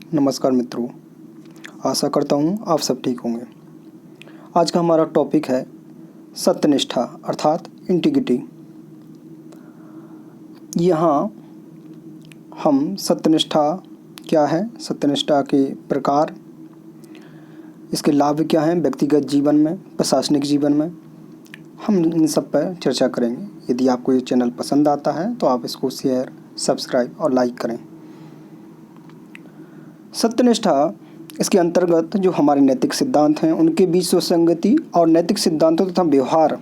नमस्कार मित्रों, आशा करता हूँ आप सब ठीक होंगे। आज का हमारा टॉपिक है सत्यनिष्ठा अर्थात इंटीग्रिटी। यहाँ हम सत्यनिष्ठा क्या है, सत्यनिष्ठा के प्रकार, इसके लाभ क्या हैं व्यक्तिगत जीवन में, प्रशासनिक जीवन में, हम इन सब पर चर्चा करेंगे। यदि आपको ये चैनल पसंद आता है तो आप इसको शेयर, सब्सक्राइब और लाइक करें। सत्यनिष्ठा इसके अंतर्गत जो हमारे नैतिक सिद्धांत हैं उनके बीच सुसंगति और नैतिक सिद्धांतों तथा व्यवहार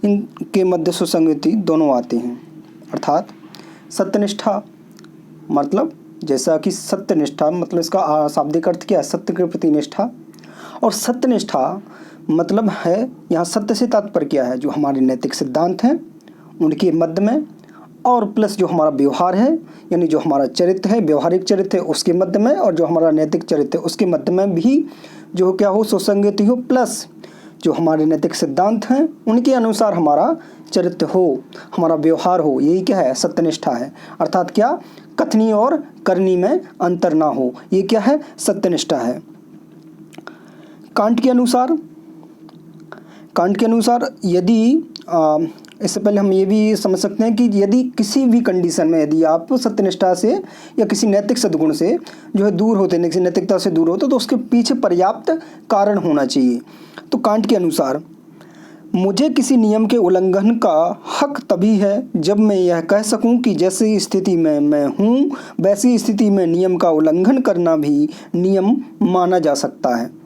इनके मध्य सुसंगति दोनों आते हैं। अर्थात सत्यनिष्ठा मतलब, जैसा कि सत्यनिष्ठा मतलब इसका शाब्दिक अर्थ क्या है, सत्य के प्रति निष्ठा, और सत्यनिष्ठा मतलब है यहाँ सत्य से तात्पर्य क्या है, जो हमारे नैतिक सिद्धांत हैं उनके मध्य में, और प्लस जो हमारा व्यवहार है यानी जो हमारा चरित्र है, व्यवहारिक चरित्र है उसके मध्य में, और जो हमारा नैतिक चरित्र है उसके मध्य में भी जो क्या हो, सुसंगति हो, प्लस जो हमारे नैतिक सिद्धांत हैं उनके अनुसार हमारा चरित्र हो, हमारा व्यवहार हो। यही क्या है, सत्यनिष्ठा है। अर्थात क्या, कथनी और करनी में अंतर ना हो, ये क्या है, सत्यनिष्ठा है। कांट के अनुसार यदि इससे पहले हम ये भी समझ सकते हैं कि यदि किसी भी कंडीशन में यदि आप सत्यनिष्ठा से या किसी नैतिक सद्गुण से जो है दूर होते हैं, किसी नैतिकता से दूर होते, तो उसके पीछे पर्याप्त कारण होना चाहिए। तो कांट के अनुसार मुझे किसी नियम के उल्लंघन का हक तभी है जब मैं यह कह सकूं कि जैसी स्थिति में मैं हूं वैसी स्थिति में नियम का उल्लंघन करना भी नियम माना जा सकता है।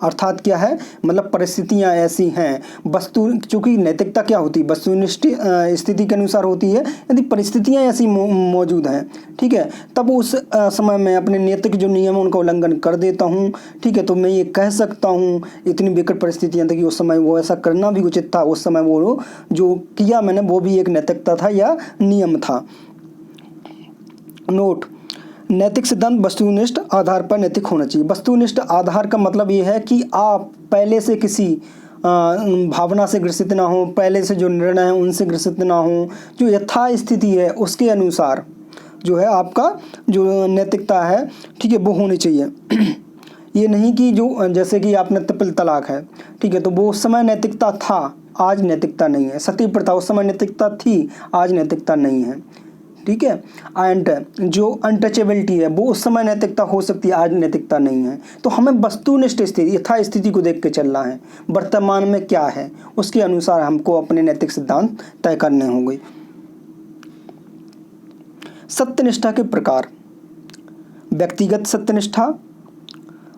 अर्थात क्या है, मतलब परिस्थितियां ऐसी हैं, वस्तु, चूंकि नैतिकता क्या होती है, वस्तुनिष्ठ स्थिति के अनुसार होती है। यदि परिस्थितियां ऐसी मौजूद हैं, ठीक है, तब उस समय मैं अपने नैतिक जो नियम है उनका उल्लंघन कर देता हूं, ठीक है, तो मैं ये कह सकता हूं, इतनी विकट परिस्थितियां थी कि उस समय वो ऐसा करना भी उचित था, उस समय वो जो किया मैंने वो भी एक नैतिकता था या नियम था। नोट, नैतिक सिद्धांत वस्तुनिष्ठ आधार पर नैतिक होना चाहिए। वस्तुनिष्ठ आधार का मतलब ये है कि आप पहले से किसी भावना से ग्रसित ना हो, पहले से जो निर्णय है उनसे ग्रसित ना हो, जो यथा स्थिति है उसके अनुसार जो है आपका जो नैतिकता है, ठीक है, वो होनी चाहिए। ये नहीं कि जो जैसे कि आपने ट्रिपल तलाक है, ठीक है, तो वो उस समय नैतिकता था, आज नैतिकता नहीं है। सती प्रथा उस समय नैतिकता थी, आज नैतिकता नहीं है, ठीक है। एंड जो अनटचेबिलिटी है वो उस समय नैतिकता हो सकती है, आज नैतिकता नहीं है। तो हमें वस्तुनिष्ठ स्थिति, यथा स्थिति को देख के चलना है, वर्तमान में क्या है उसके अनुसार हमको अपने नैतिक सिद्धांत तय करने होंगे। सत्यनिष्ठा के प्रकार: व्यक्तिगत सत्यनिष्ठा,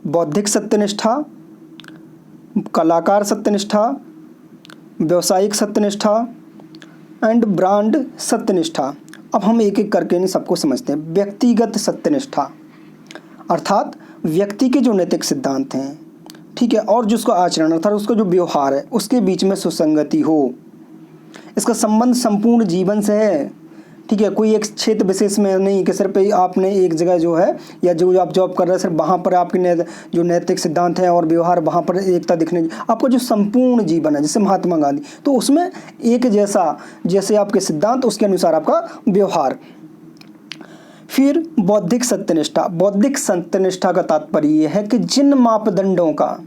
बौद्धिक सत्यनिष्ठा, कलाकार सत्यनिष्ठा, व्यावसायिक सत्यनिष्ठा एंड ब्रांड सत्यनिष्ठा। अब हम एक एक करके इन सबको समझते हैं। व्यक्तिगत सत्यनिष्ठा अर्थात व्यक्ति के जो नैतिक सिद्धांत हैं, ठीक है, और जिसका आचरण अर्थात उसका जो व्यवहार है उसके बीच में सुसंगति हो। इसका संबंध संपूर्ण जीवन से है, ठीक है, कोई एक क्षेत्र विशेष में नहीं कि सिर्फ आपने एक जगह जो है या जो आप जॉब कर रहे हैं सिर्फ वहाँ पर आपके जो नैतिक सिद्धांत हैं और व्यवहार वहाँ पर एकता दिखने, आपका जो संपूर्ण जीवन है, जैसे महात्मा गांधी, तो उसमें एक जैसा जैसे आपके सिद्धांत उसके अनुसार आपका व्यवहार। फिर बौद्धिक सत्यनिष्ठा। बौद्धिक सत्यनिष्ठा का तात्पर्य यह है कि जिन मापदंडों का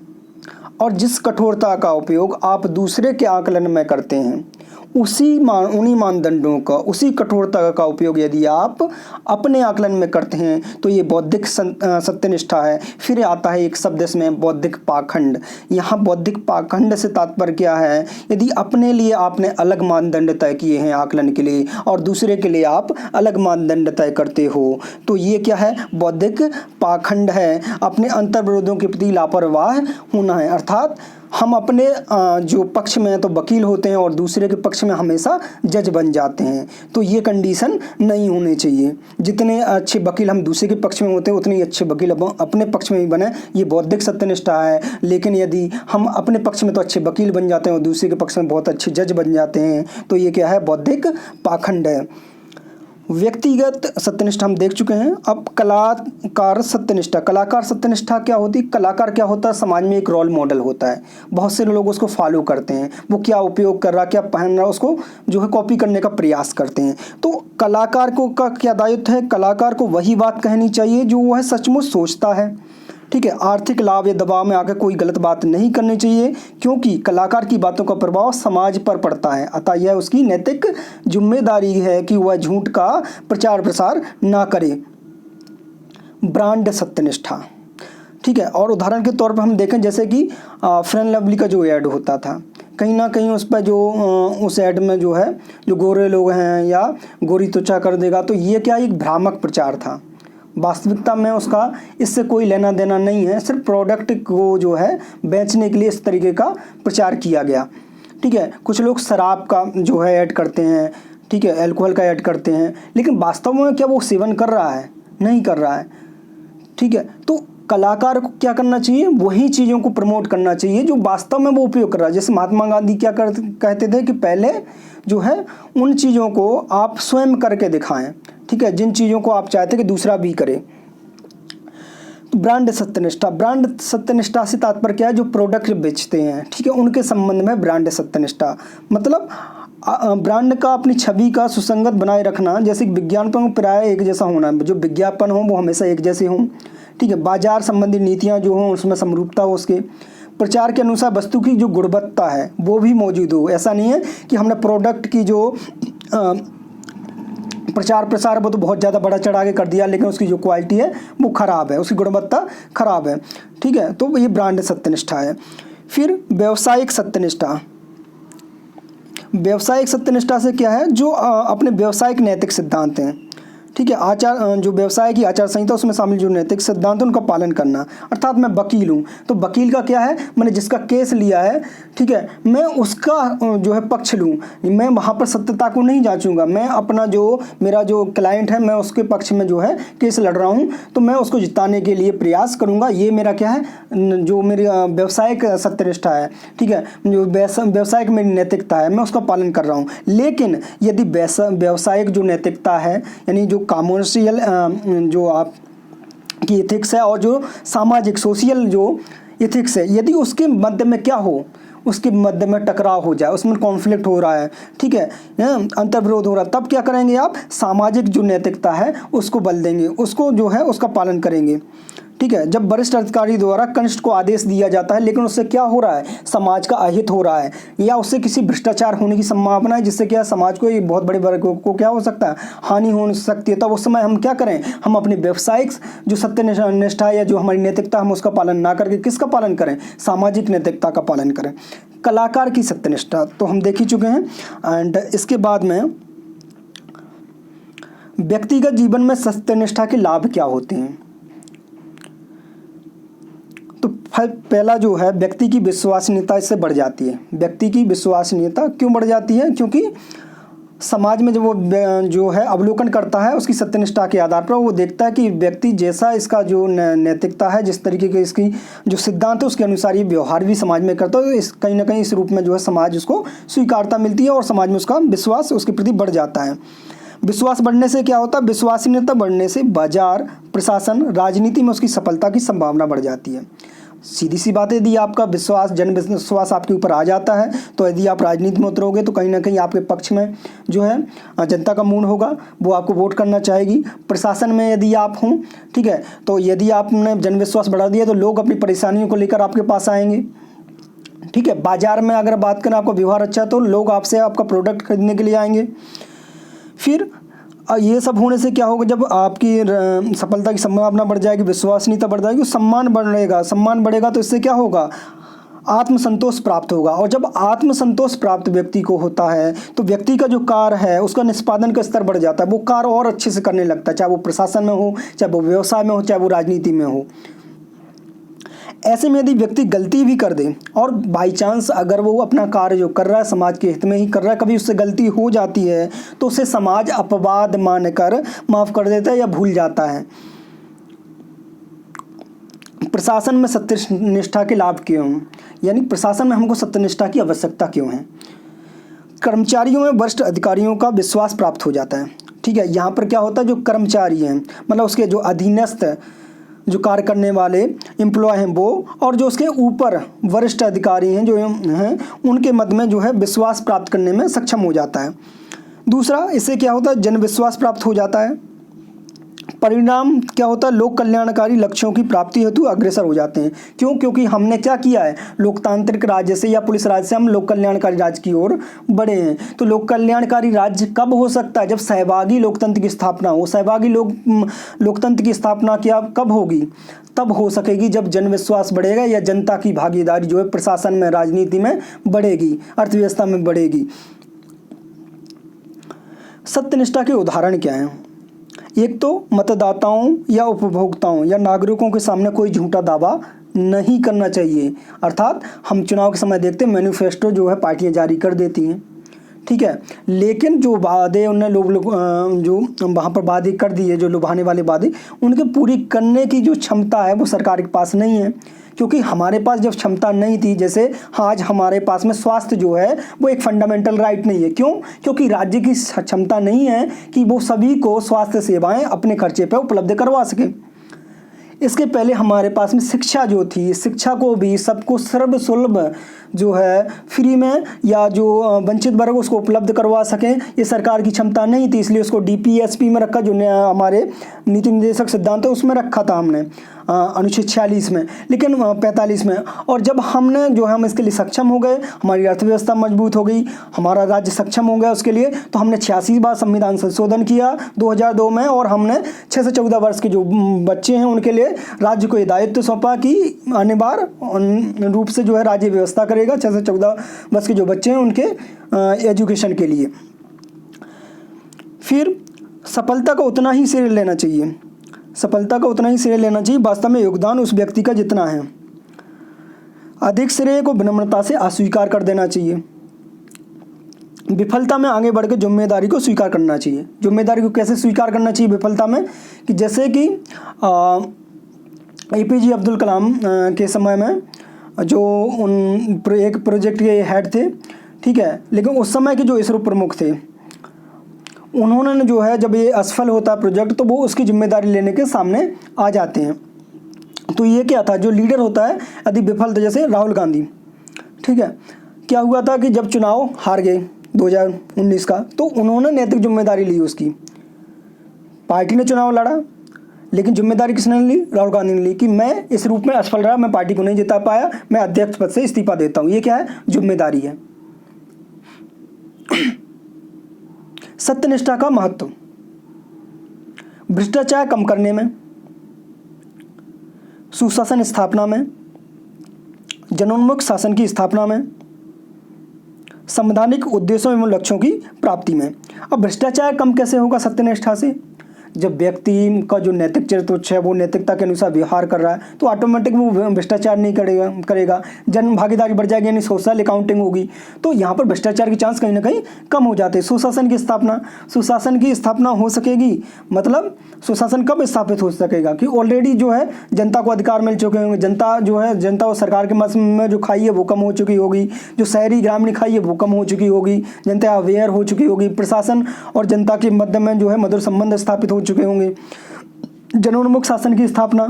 और जिस कठोरता का उपयोग आप दूसरे के आकलन में करते हैं उन्हीं मानदंडों का, उसी कठोरता का उपयोग यदि आप अपने आकलन में करते हैं तो ये बौद्धिक सत्यनिष्ठा है। फिर आता है एक शब्द इसमें, बौद्धिक पाखंड। यहाँ बौद्धिक पाखंड से तात्पर्य क्या है, यदि अपने लिए आपने अलग मानदंड तय किए हैं आकलन के लिए और दूसरे के लिए आप अलग मानदंड तय करते हो, तो ये क्या है, बौद्धिक पाखंड है। अपने अंतर्विरोधों के प्रति लापरवाह होना है। अर्थात हम अपने जो पक्ष में हैं तो वकील होते हैं और दूसरे के पक्ष में हमेशा जज बन जाते हैं, तो ये कंडीशन नहीं होनी चाहिए। जितने अच्छे वकील हम दूसरे के पक्ष में होते हैं उतने ही अच्छे वकील अपने पक्ष में ही बने, ये बौद्धिक सत्यनिष्ठा है। लेकिन यदि हम अपने पक्ष में तो अच्छे वकील बन जाते हैं और दूसरे के पक्ष में बहुत अच्छे जज बन जाते हैं, तो ये क्या है, बौद्धिक पाखंड है। व्यक्तिगत सत्यनिष्ठा हम देख चुके हैं। अब कलाकार सत्यनिष्ठा। कलाकार सत्यनिष्ठा क्या होती है? कलाकार क्या होता है? समाज में एक रोल मॉडल होता है, बहुत से लोग उसको फॉलो करते हैं, वो क्या उपयोग कर रहा, क्या पहन रहा, उसको जो है कॉपी करने का प्रयास करते हैं। तो कलाकार को का क्या दायित्व है? कलाकार को वही बात कहनी चाहिए जो वह सचमुच सोचता है, ठीक है। आर्थिक लाभ या दबाव में आकर कोई गलत बात नहीं करनी चाहिए, क्योंकि कलाकार की बातों का प्रभाव समाज पर पड़ता है, अतः यह उसकी नैतिक जिम्मेदारी है कि वह झूठ का प्रचार प्रसार ना करे। ब्रांड सत्यनिष्ठा, ठीक है। और उदाहरण के तौर पर हम देखें जैसे कि फेयर एंड लवली का जो ऐड होता था, कहीं ना कहीं उस पर जो उस ऐड में जो है जो गोरे लोग हैं या गोरी त्वचा कर देगा, तो ये क्या एक भ्रामक प्रचार था। वास्तविकता में उसका इससे कोई लेना देना नहीं है, सिर्फ प्रोडक्ट को जो है बेचने के लिए इस तरीके का प्रचार किया गया, ठीक है। कुछ लोग शराब का जो है ऐड करते हैं, ठीक है, अल्कोहल का ऐड करते हैं, लेकिन वास्तव में क्या वो सेवन कर रहा है? नहीं कर रहा है, ठीक है। तो कलाकार को क्या करना चाहिए? वही चीज़ों को प्रमोट करना चाहिए जो वास्तव में वो उपयोग कर रहा है। जैसे महात्मा गांधी क्या कहते थे कि पहले जो है उन चीज़ों को आप स्वयं करके दिखाएं, ठीक है, जिन चीज़ों को आप चाहते कि दूसरा भी करे। ब्रांड सत्यनिष्ठा। ब्रांड सत्यनिष्ठा से तात्पर्य क्या है? जो प्रोडक्ट बेचते हैं, ठीक है, उनके संबंध में ब्रांड सत्यनिष्ठा मतलब ब्रांड का अपनी छवि का सुसंगत बनाए रखना। जैसे विज्ञापन प्राय एक जैसा होना, जो विज्ञापन हो वो हमेशा एक जैसे हों, ठीक है। बाजार संबंधी नीतियां जो हों उसमें समरूपता हो, उसके प्रचार के अनुसार वस्तु की जो गुणवत्ता है वो भी मौजूद हो। ऐसा नहीं है कि हमने प्रोडक्ट की जो प्रचार प्रसार वो तो बहुत ज़्यादा बढ़ा चढ़ा के कर दिया, लेकिन उसकी जो क्वालिटी है वो ख़राब है, उसकी गुणवत्ता ख़राब है, ठीक है। तो ये ब्रांड सत्यनिष्ठा है। फिर व्यावसायिक सत्यनिष्ठा। व्यावसायिक सत्यनिष्ठा से क्या है? जो अपने व्यावसायिक नैतिक सिद्धांत हैं, ठीक है, आचार जो व्यवसाय की आचार संहिता उसमें शामिल जो नैतिक सिद्धांत है उनका पालन करना। अर्थात मैं वकील हूँ तो वकील का क्या है? मैंने जिसका केस लिया है, ठीक है, मैं उसका जो है पक्ष लूँ, मैं वहाँ पर सत्यता को नहीं जांचूंगा। मैं अपना जो मेरा जो क्लाइंट है मैं उसके पक्ष में जो है केस लड़ रहा हूँ, तो मैं उसको जिताने के लिए प्रयास करूँगा। ये मेरा क्या है? जो मेरी व्यावसायिक सत्यनिष्ठा है, ठीक है, जो व्यावसायिक मेरी नैतिकता है मैं उसका पालन कर रहा हूँ। लेकिन यदि व्यावसायिक जो नैतिकता है यानी जो कमर्शियल जो आप की एथिक्स है और जो सामाजिक सोशल जो एथिक्स है, यदि उसके मध्य में क्या हो, उसके मध्य में टकराव हो जाए, उसमें कॉन्फ्लिक्ट हो रहा है, ठीक है, अंतर्विरोध हो रहा है, तब क्या करेंगे आप? सामाजिक जो नैतिकता है उसको बल देंगे, उसको जो है उसका पालन करेंगे, ठीक है। जब वरिष्ठ अधिकारी द्वारा कनिष्ठ को आदेश दिया जाता है लेकिन उससे क्या हो रहा है? समाज का अहित हो रहा है या उससे किसी भ्रष्टाचार होने की संभावना है, जिससे क्या समाज को एक बहुत बड़े वर्ग को क्या हो सकता है? हानि हो सकती है। तब उस समय हम क्या करें? हम अपनी व्यावसायिक जो सत्यनिष्ठा या जो हमारी नैतिकता हम उसका पालन ना करके किसका पालन करें? सामाजिक नैतिकता का पालन करें। कलाकार की सत्यनिष्ठा तो हम देख ही चुके हैं। एंड इसके बाद में व्यक्तिगत जीवन में सत्यनिष्ठा के लाभ क्या होते हैं? तो पहला जो है व्यक्ति की विश्वसनीयता इससे बढ़ जाती है। व्यक्ति की विश्वसनीयता क्यों बढ़ जाती है? क्योंकि समाज में जब वो जो है अवलोकन करता है उसकी सत्यनिष्ठा के आधार पर, वो देखता है कि व्यक्ति जैसा इसका जो नैतिकता है, जिस तरीके के इसकी जो सिद्धांत है उसके अनुसार ये व्यवहार भी समाज में करता है, इस कहीं ना कहीं इस रूप में जो है समाज उसको स्वीकारता मिलती है और समाज में उसका विश्वास उसके प्रति बढ़ जाता है। विश्वास बढ़ने से क्या होता है? विश्वसनीयता बढ़ने से बाजार, प्रशासन, राजनीति में उसकी सफलता की संभावना बढ़ जाती है। सीधी सी बात है, यदि आपका विश्वास, जन विश्वास आपके ऊपर आ जाता है तो यदि आप राजनीति में उतरोगे तो कहीं ना कहीं आपके पक्ष में जो है जनता का मूड होगा, वो आपको वोट करना चाहेगी। प्रशासन में यदि आप हों, ठीक है, तो यदि आपने जन विश्वास बढ़ा दिया तो लोग अपनी परेशानियों को लेकर आपके पास आएंगे, ठीक है। बाजार में अगर बात करें, आपका व्यवहार अच्छा है तो लोग आपसे आपका प्रोडक्ट खरीदने के लिए आएंगे। फिर ये सब होने से क्या होगा? जब आपकी सफलता की संभावना बढ़ जाएगी, विश्वसनीयता बढ़ जाएगी, सम्मान बढ़ेगा। सम्मान बढ़ेगा तो इससे क्या होगा? आत्मसंतोष प्राप्त होगा। और जब आत्मसंतोष प्राप्त व्यक्ति को होता है तो व्यक्ति का जो कार्य है उसका निष्पादन का स्तर बढ़ जाता है, वो कार्य और अच्छे से करने लगता है, चाहे वो प्रशासन में हो, चाहे वो व्यवसाय में हो, चाहे वो राजनीति में हो। ऐसे में यदि व्यक्ति गलती भी कर दे और बाई चांस अगर वो अपना कार्य जो कर रहा है समाज के हित में ही कर रहा है, कभी उससे गलती हो जाती है तो उसे समाज अपवाद मानकर माफ़ कर देता है या भूल जाता है। प्रशासन में सत्यनिष्ठा के लाभ क्यों हैं? यानी प्रशासन में हमको सत्यनिष्ठा की आवश्यकता क्यों है? कर्मचारियों में वरिष्ठ अधिकारियों का विश्वास प्राप्त हो जाता है। ठीक है, यहाँ पर क्या होता है, जो कर्मचारी हैं मतलब उसके जो अधीनस्थ जो कार्य करने वाले एम्प्लॉय हैं वो, और जो उसके ऊपर वरिष्ठ अधिकारी हैं जो हैं उनके मध्य में जो है विश्वास प्राप्त करने में सक्षम हो जाता है। दूसरा, इससे क्या होता है, जन विश्वास प्राप्त हो जाता है। परिणाम क्या होता है, लोक कल्याणकारी लक्ष्यों की प्राप्ति हेतु अग्रसर हो जाते हैं। क्यों? क्योंकि हमने क्या किया है, लोकतांत्रिक राज्य से या पुलिस राज्य से हम लोक कल्याणकारी राज्य की ओर बढ़े हैं। तो लोक कल्याणकारी राज्य कब हो सकता है, जब सहभागी लोकतंत्र की स्थापना हो। सहभागी लोकतंत्र की स्थापना क्या कब होगी, तब हो सकेगी जब जन विश्वास बढ़ेगा या जनता की भागीदारी जो है प्रशासन में, राजनीति में बढ़ेगी, अर्थव्यवस्था में बढ़ेगी। सत्यनिष्ठा के उदाहरण क्या हैं? एक तो मतदाताओं या उपभोक्ताओं या नागरिकों के सामने कोई झूठा दावा नहीं करना चाहिए। अर्थात हम चुनाव के समय देखते हैं मैनिफेस्टो जो है पार्टियां जारी कर देती हैं, ठीक है, लेकिन जो वादे उन्हें लोग जो वहाँ पर वादे कर दिए, जो लुभाने वाले वादे, उनके पूरी करने की जो क्षमता है वो सरकार के पास नहीं है। क्योंकि हमारे पास जब क्षमता नहीं थी, जैसे आज हमारे पास में स्वास्थ्य जो है वो एक फंडामेंटल राइट नहीं है। क्यों? क्योंकि राज्य की क्षमता नहीं है कि वो सभी को स्वास्थ्य सेवाएं अपने खर्चे पर उपलब्ध करवा सके। इसके पहले हमारे पास में शिक्षा जो थी, शिक्षा को भी सबको सर्वसुलभ जो है फ्री में या जो वंचित वर्ग उसको उपलब्ध करवा सकें, ये सरकार की क्षमता नहीं थी। इसलिए उसको DPSP में रखा, जो हमारे नीति निर्देशक सिद्धांत है उसमें रखा था हमने अनुच्छेद 46 में, लेकिन 45 में। और जब हमने जो है हम इसके लिए सक्षम हो गए, हमारी अर्थव्यवस्था मजबूत हो गई, हमारा राज्य सक्षम हो गया उसके लिए, तो हमने 86 बार संविधान संशोधन किया 2002 में, और हमने 6 से 14 वर्ष के जो बच्चे हैं उनके लिए राज्य को ये दायित्व सौंपा कि अनिवार्य रूप से जो है राज्य व्यवस्था करेगा 6 से 14 वर्ष के जो बच्चे हैं उनके एजुकेशन के लिए। फिर सफलता का उतना ही श्रेय लेना चाहिए, सफलता का उतना ही श्रेय लेना चाहिए वास्तव में योगदान उस व्यक्ति का जितना है। अधिक श्रेय को विनम्रता से अस्वीकार कर देना चाहिए। विफलता में आगे बढ़कर जिम्मेदारी को स्वीकार करना चाहिए। जिम्मेदारी को कैसे स्वीकार करना चाहिए विफलता में, कि जैसे कि APJ अब्दुल कलाम के समय में जो एक प्रोजेक्ट के हेड थे, ठीक है, लेकिन उस समय के जो इसरो प्रमुख थे उन्होंने जो है जब ये असफल होता है प्रोजेक्ट तो वो उसकी जिम्मेदारी लेने के सामने आ जाते हैं। तो ये क्या था, जो लीडर होता है यदि विफल था, जैसे राहुल गांधी, ठीक है, क्या हुआ था कि जब चुनाव हार गए 2019 का, तो उन्होंने नैतिक जिम्मेदारी ली उसकी। पार्टी ने चुनाव लड़ा लेकिन जिम्मेदारी किसने ली, राहुल गांधी ने ली, कि मैं इस रूप में असफल रहा, मैं पार्टी को नहीं जिता पाया, मैं अध्यक्ष पद से इस्तीफा देता हूँ। ये क्या है, जिम्मेदारी है। सत्यनिष्ठा का महत्व भ्रष्टाचार कम करने में, सुशासन स्थापना में, जनोन्मुख शासन की स्थापना में, संवैधानिक उद्देश्यों एवं लक्ष्यों की प्राप्ति में। अब भ्रष्टाचार कम कैसे होगा सत्यनिष्ठा से? जब व्यक्ति का जो नैतिक चरित्र है वो नैतिकता के अनुसार व्यवहार कर रहा है तो ऑटोमेटिक वो भ्रष्टाचार नहीं करेगा। जन भागीदारी बढ़ जाएगी, यानी सोशल अकाउंटिंग होगी, तो यहाँ पर भ्रष्टाचार की चांस कहीं ना कहीं कम हो जाते हैं। सुशासन की स्थापना हो सकेगी, मतलब सुशासन कब स्थापित हो सकेगा कि ऑलरेडी जो है जनता को अधिकार मिल चुके होंगे, जनता और सरकार के मस में जो खाई है वो कम हो चुकी होगी, जो शहरी ग्रामीण खाई है वो कम हो चुकी होगी, जनता अवेयर हो चुकी होगी, प्रशासन और जनता के मध्य में जो है मधुर संबंध स्थापित हो चुके होंगे। जनोन्मुख शासन की स्थापना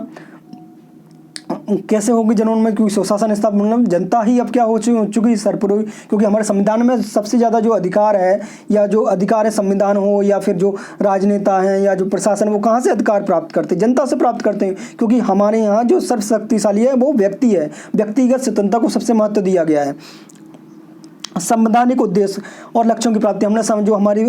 कैसे होगी? जनोन्मुख क्योंकि सुशासन स्थापना मतलब जनता ही अब क्या हो चुकी सरपुरोई, क्योंकि हमारे संविधान में सबसे ज़्यादा जो अधिकार है या जो अधिकार है संविधान हो या फिर जो राजनेता हैं या जो प्रशासन, वो कहाँ से अधिकार प्राप्त करते हैं? जनता से प्राप्त करते हैं, क्योंकि हमारे यहाँ जो सर्वशक्तिशाली है वो व्यक्ति है, व्यक्तिगत स्वतंत्रता को सबसे महत्व दिया गया है। संवैधानिक उद्देश्य और लक्ष्यों की प्राप्ति, हमने जो हमारी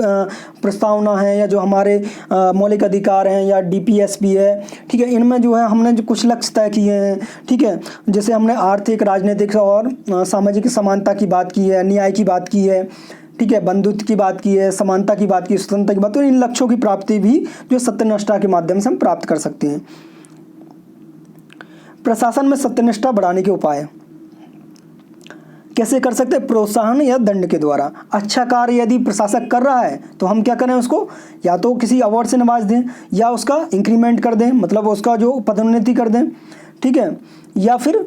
प्रस्तावना है या जो हमारे मौलिक अधिकार हैं या DPSP है, ठीक है, इनमें जो है हमने जो कुछ लक्ष्य तय किए हैं, ठीक है, जैसे हमने आर्थिक, राजनीतिक और सामाजिक समानता की बात की है, न्याय की बात की है, ठीक है, बंधुत्व की बात की है, समानता की बात की, स्वतंत्रता की बात, तो इन लक्ष्यों की प्राप्ति भी जो सत्यनिष्ठा के माध्यम से हम प्राप्त कर सकते हैं। प्रशासन में सत्यनिष्ठा बढ़ाने के उपाय कैसे कर सकते हैं? प्रोत्साहन या दंड के द्वारा। अच्छा कार्य यदि प्रशासक कर रहा है तो हम क्या करें, उसको या तो किसी अवार्ड से नवाज दें या उसका इंक्रीमेंट कर दें, मतलब उसका जो पदोन्नति कर दें, ठीक है, या फिर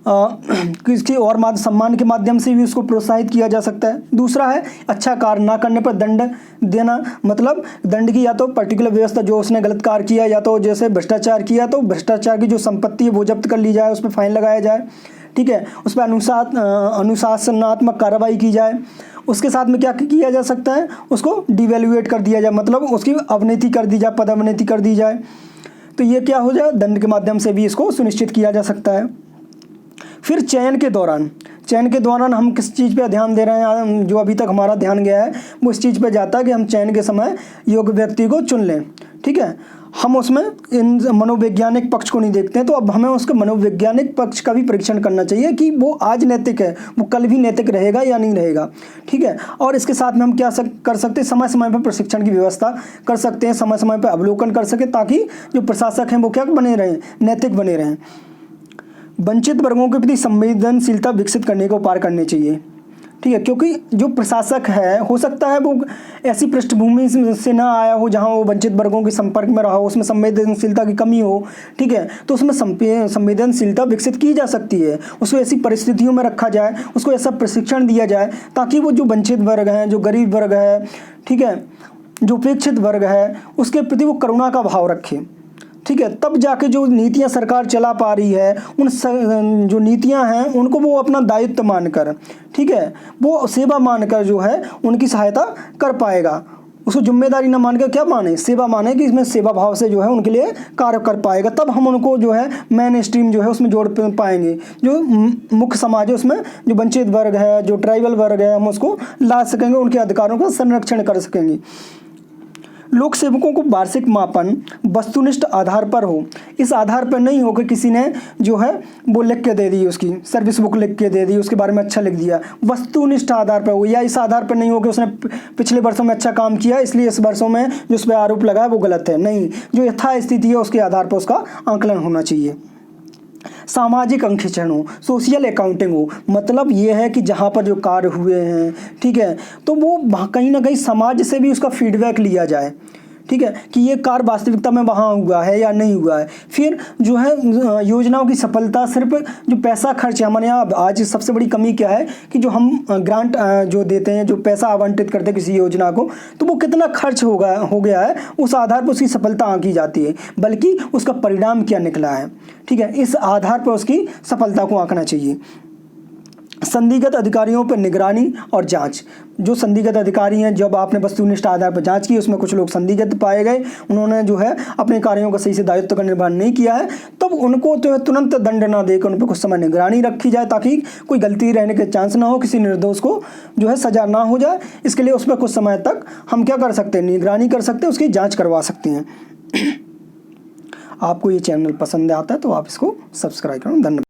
किसी और सम्मान के माध्यम से भी उसको प्रोत्साहित किया जा सकता है। दूसरा है अच्छा कार्य ना करने पर दंड देना, मतलब दंड की या तो पर्टिकुलर व्यवस्था, जो उसने गलत कार्य किया या तो जैसे भ्रष्टाचार किया तो भ्रष्टाचार की जो संपत्ति है वो जब्त कर ली जाए, उस पर फाइन लगाया जाए, ठीक है, उस पर अनुशासनात्मक कार्रवाई की जाए। उसके साथ में क्या किया जा सकता है, उसको डिवैल्यूएट कर दिया जाए, मतलब उसकी अवनति कर दी जाए, पदोन्नति कर दी जाए। तो ये क्या हो जाए, दंड के माध्यम से भी इसको सुनिश्चित किया जा सकता है। फिर चयन के दौरान हम किस चीज़ पे ध्यान दे रहे हैं, जो अभी तक हमारा ध्यान गया है वो इस चीज़ पे जाता है कि हम चयन के समय योग्य व्यक्ति को चुन लें, ठीक है। हम उसमें इन मनोवैज्ञानिक पक्ष को नहीं देखते हैं, तो अब हमें उसके मनोवैज्ञानिक पक्ष का भी परीक्षण करना चाहिए कि वो आज नैतिक है, वो कल भी नैतिक रहेगा या नहीं रहेगा, ठीक है। और इसके साथ में हम क्या कर सकते हैं, समय समय पर प्रशिक्षण की व्यवस्था कर सकते हैं, समय समय पर अवलोकन कर सकें, ताकि जो प्रशासक हैं वो क्या बने रहें, नैतिक बने रहें। वंचित वर्गों के प्रति संवेदनशीलता विकसित करने को पार करने चाहिए, ठीक है, क्योंकि जो प्रशासक है हो सकता है वो ऐसी पृष्ठभूमि से ना आया हो जहां वो वंचित वर्गों के संपर्क में रहा हो, उसमें संवेदनशीलता की कमी हो, ठीक है, तो उसमें संवेदनशीलता विकसित की जा सकती है। उसको ऐसी परिस्थितियों में रखा जाए, उसको ऐसा प्रशिक्षण दिया जाए ताकि वो जो वंचित वर्ग हैं, जो गरीब वर्ग है, ठीक है, जो उपेक्षित वर्ग है, उसके प्रति वो करुणा का भाव रखे, ठीक है। तब जाके जो नीतियां सरकार चला पा रही है, उन जो नीतियां हैं उनको वो अपना दायित्व मानकर, ठीक है, वो सेवा मानकर जो है उनकी सहायता कर पाएगा। उसको जिम्मेदारी ना मानकर क्या माने, सेवा माने कि इसमें सेवा भाव से जो है उनके लिए कार्य कर पाएगा। तब हम उनको जो है मेन स्ट्रीम जो है उसमें जोड़ पाएंगे, जो मुख्य समाज है उसमें जो वंचित वर्ग है, जो ट्राइबल वर्ग है, हम उसको ला सकेंगे, उनके अधिकारों का संरक्षण कर सकेंगे। लोक सेवकों को वार्षिक मापन वस्तुनिष्ठ आधार पर हो, इस आधार पर नहीं हो कि किसी ने जो है वो लिख के दे दी, उसकी सर्विस बुक लिख के दे दी, उसके बारे में अच्छा लिख दिया, वस्तुनिष्ठ आधार पर हो। या इस आधार पर नहीं हो कि उसने पिछले वर्षों में अच्छा काम किया इसलिए इस वर्षों में जो उस पर आरोप लगा है वो गलत है, नहीं, जो यथास्थिति है उसके आधार पर उसका आंकलन होना चाहिए। सामाजिक अंकेक्षण हो, सोशल अकाउंटिंग हो, मतलब ये है कि जहाँ पर जो कार्य हुए हैं, ठीक है, तो वो कहीं ना कहीं समाज से भी उसका फीडबैक लिया जाए, ठीक है, कि ये कार्य वास्तविकता में वहाँ हुआ है या नहीं हुआ है। फिर जो है योजनाओं की सफलता सिर्फ जो पैसा खर्च है, हमारे यहाँ आज सबसे बड़ी कमी क्या है कि जो हम ग्रांट जो देते हैं, जो पैसा आवंटित करते हैं किसी योजना को, तो वो कितना खर्च हो गया है उस आधार पर उसकी सफलता आंकी जाती है, बल्कि उसका परिणाम क्या निकला है, ठीक है, इस आधार पर उसकी सफलता को आंकना चाहिए। संदिग्ध अधिकारियों पर निगरानी और जांच, जो संदिग्ध अधिकारी हैं, जब आपने वस्तुनिष्ठ आधार पर जांच की, उसमें कुछ लोग संदिग्ध पाए गए, उन्होंने जो है अपने कार्यों का सही से दायित्व का निर्वहन नहीं किया है, तब उनको जो है तुरंत दंड ना देकर उन पर कुछ समय निगरानी रखी जाए, ताकि कोई गलती रहने के चांस ना हो, किसी निर्दोष को जो है सजा ना हो जाए। इसके लिए उसमें कुछ समय तक हम क्या कर सकते हैं, निगरानी कर सकते हैं, उसकी जाँच करवा सकते हैं। आपको ये चैनल पसंद आता है तो आप इसको सब्सक्राइब करें। धन्यवाद।